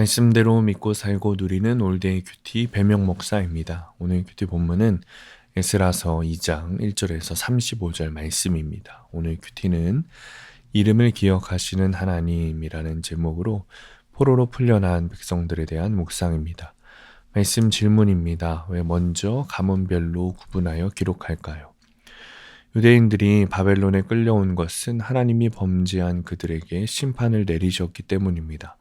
말씀대로 믿고 살고 누리는 올데이 큐티 배명 목사입니다. 오늘 큐티 본문은 에스라서 2장 1절에서 35절 말씀입니다. 오늘 큐티는 이름을 기억하시는 하나님이라는 제목으로 포로로 풀려난 백성들에 대한 묵상입니다. 말씀 질문입니다. 왜 먼저 가문별로 구분하여 기록할까요? 유대인들이 바벨론에 끌려온 것은 하나님이 범죄한 그들에게 심판을 내리셨기 때문입니다.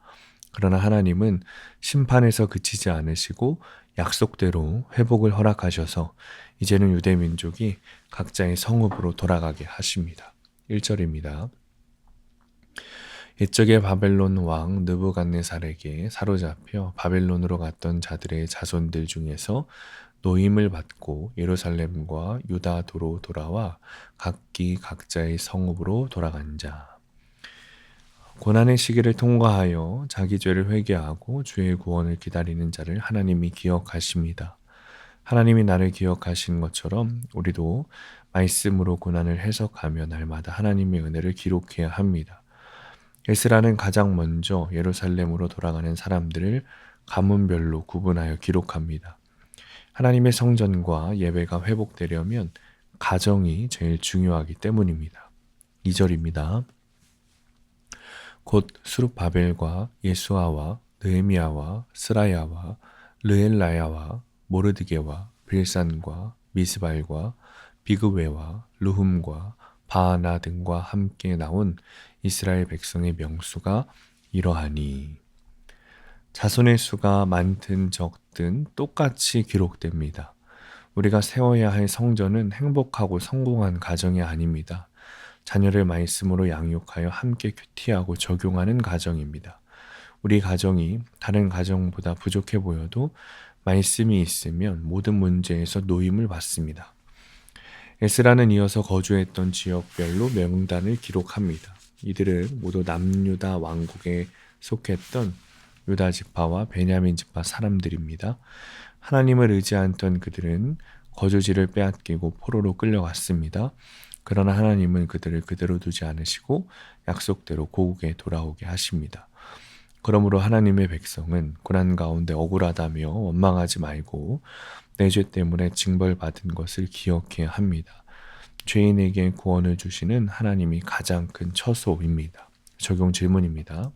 그러나 하나님은 심판에서 그치지 않으시고 약속대로 회복을 허락하셔서 이제는 유대 민족이 각자의 성읍으로 돌아가게 하십니다. 1절입니다. 옛적에 바벨론 왕 느부갓네살에게 사로잡혀 바벨론으로 갔던 자들의 자손들 중에서 노임을 받고 예루살렘과 유다도로 돌아와 각기 각자의 성읍으로 돌아간 자. 고난의 시기를 통과하여 자기 죄를 회개하고 주의 구원을 기다리는 자를 하나님이 기억하십니다. 하나님이 나를 기억하신 것처럼 우리도 말씀으로 고난을 해석하며 날마다 하나님의 은혜를 기록해야 합니다. 에스라는 가장 먼저 예루살렘으로 돌아가는 사람들을 가문별로 구분하여 기록합니다. 하나님의 성전과 예배가 회복되려면 가정이 제일 중요하기 때문입니다. 2절입니다. 곧 수룹바벨과 예수아와 느헤미야와 스라야와 르엘라야와 모르드게와 빌산과 미스발과 비그웨와 르훔과 바하나 등과 함께 나온 이스라엘 백성의 명수가 이러하니. 자손의 수가 많든 적든 똑같이 기록됩니다. 우리가 세워야 할 성전은 행복하고 성공한 가정이 아닙니다. 자녀를 말씀으로 양육하여 함께 큐티하고 적용하는 가정입니다. 우리 가정이 다른 가정보다 부족해 보여도 말씀이 있으면 모든 문제에서 노임을 받습니다. 에스라는 이어서 거주했던 지역별로 명단을 기록합니다. 이들은 모두 남유다 왕국에 속했던 유다 지파와 베냐민 지파 사람들입니다. 하나님을 의지했던 그들은 거주지를 빼앗기고 포로로 끌려갔습니다. 그러나 하나님은 그들을 그대로 두지 않으시고 약속대로 고국에 돌아오게 하십니다. 그러므로 하나님의 백성은 고난 가운데 억울하다며 원망하지 말고 내 죄 때문에 징벌받은 것을 기억해야 합니다. 죄인에게 구원을 주시는 하나님이 가장 큰 처소입니다. 적용 질문입니다.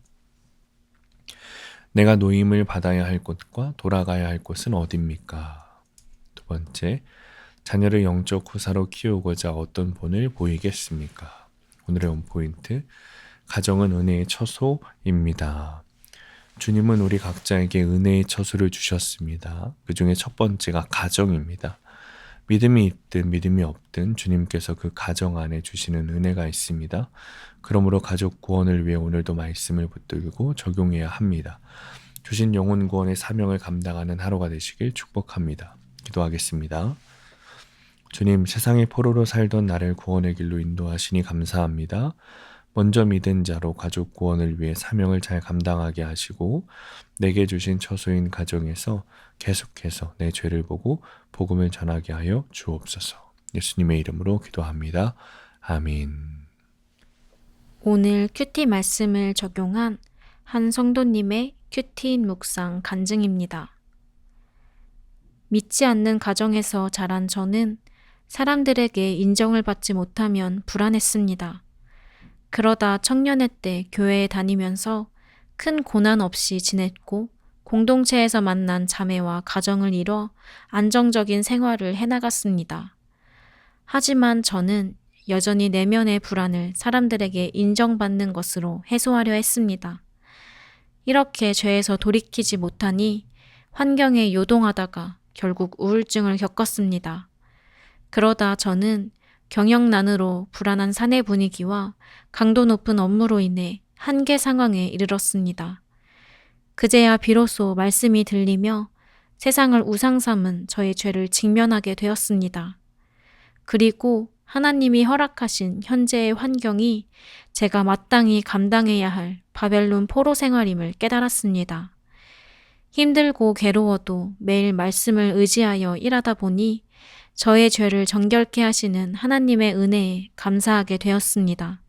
내가 노임을 받아야 할 곳과 돌아가야 할 곳은 어디입니까? 두 번째, 자녀를 영적 후사로 키우고자 어떤 본을 보이겠습니까? 오늘의 원포인트, 가정은 은혜의 처소입니다. 주님은 우리 각자에게 은혜의 처소를 주셨습니다. 그 중에 첫 번째가 가정입니다. 믿음이 있든 믿음이 없든 주님께서 그 가정 안에 주시는 은혜가 있습니다. 그러므로 가족 구원을 위해 오늘도 말씀을 붙들고 적용해야 합니다. 주신 영혼 구원의 사명을 감당하는 하루가 되시길 축복합니다. 기도하겠습니다. 주님, 세상의 포로로 살던 나를 구원의 길로 인도하시니 감사합니다. 먼저 믿은 자로 가족 구원을 위해 사명을 잘 감당하게 하시고 내게 주신 처소인 가정에서 계속해서 내 죄를 보고 복음을 전하게 하여 주옵소서. 예수님의 이름으로 기도합니다. 아멘. 오늘 큐티 말씀을 적용한 한 성도님의 큐티 묵상 간증입니다. 믿지 않는 가정에서 자란 저는 사람들에게 인정을 받지 못하면 불안했습니다. 그러다 청년회 때 교회에 다니면서 큰 고난 없이 지냈고 공동체에서 만난 자매와 가정을 이뤄 안정적인 생활을 해나갔습니다. 하지만 저는 여전히 내면의 불안을 사람들에게 인정받는 것으로 해소하려 했습니다. 이렇게 죄에서 돌이키지 못하니 환경에 요동하다가 결국 우울증을 겪었습니다. 그러다 저는 경영난으로 불안한 사내 분위기와 강도 높은 업무로 인해 한계 상황에 이르렀습니다. 그제야 비로소 말씀이 들리며 세상을 우상 삼은 저의 죄를 직면하게 되었습니다. 그리고 하나님이 허락하신 현재의 환경이 제가 마땅히 감당해야 할 바벨론 포로 생활임을 깨달았습니다. 힘들고 괴로워도 매일 말씀을 의지하여 일하다 보니 저의 죄를 정결케 하시는 하나님의 은혜에 감사하게 되었습니다.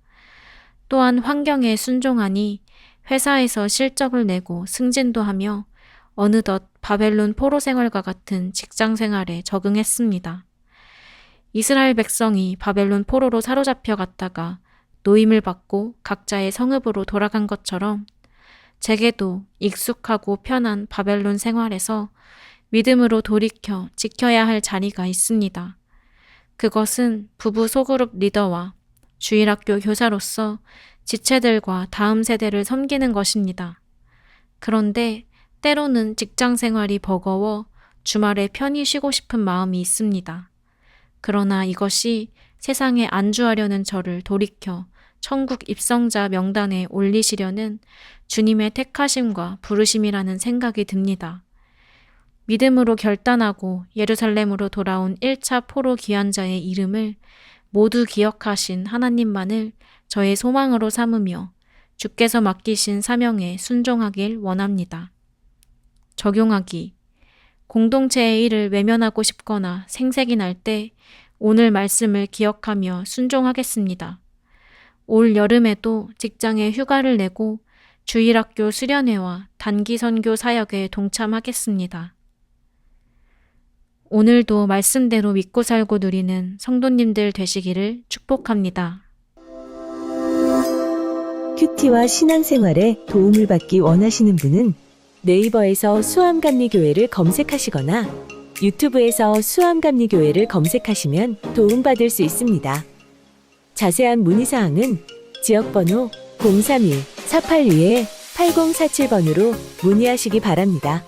또한 환경에 순종하니 회사에서 실적을 내고 승진도 하며 어느덧 바벨론 포로 생활과 같은 직장 생활에 적응했습니다. 이스라엘 백성이 바벨론 포로로 사로잡혀 갔다가 노임을 받고 각자의 성읍으로 돌아간 것처럼 제게도 익숙하고 편한 바벨론 생활에서 믿음으로 돌이켜 지켜야 할 자리가 있습니다. 그것은 부부 소그룹 리더와 주일학교 교사로서 지체들과 다음 세대를 섬기는 것입니다. 그런데 때로는 직장 생활이 버거워 주말에 편히 쉬고 싶은 마음이 있습니다. 그러나 이것이 세상에 안주하려는 저를 돌이켜 천국 입성자 명단에 올리시려는 주님의 택하심과 부르심이라는 생각이 듭니다. 믿음으로 결단하고 예루살렘으로 돌아온 1차 포로 귀환자의 이름을 모두 기억하신 하나님만을 저의 소망으로 삼으며 주께서 맡기신 사명에 순종하길 원합니다. 적용하기. 공동체의 일을 외면하고 싶거나 생색이 날 때 오늘 말씀을 기억하며 순종하겠습니다. 올 여름에도 직장에 휴가를 내고 주일학교 수련회와 단기 선교 사역에 동참하겠습니다. 오늘도 말씀대로 믿고 살고 누리는 성도님들 되시기를 축복합니다. 큐티와 신앙생활에 도움을 받기 원하시는 분은 네이버에서 수암감리교회를 검색하시거나 유튜브에서 수암감리교회를 검색하시면 도움받을 수 있습니다. 자세한 문의사항은 지역번호 031-482-8047번으로 문의하시기 바랍니다.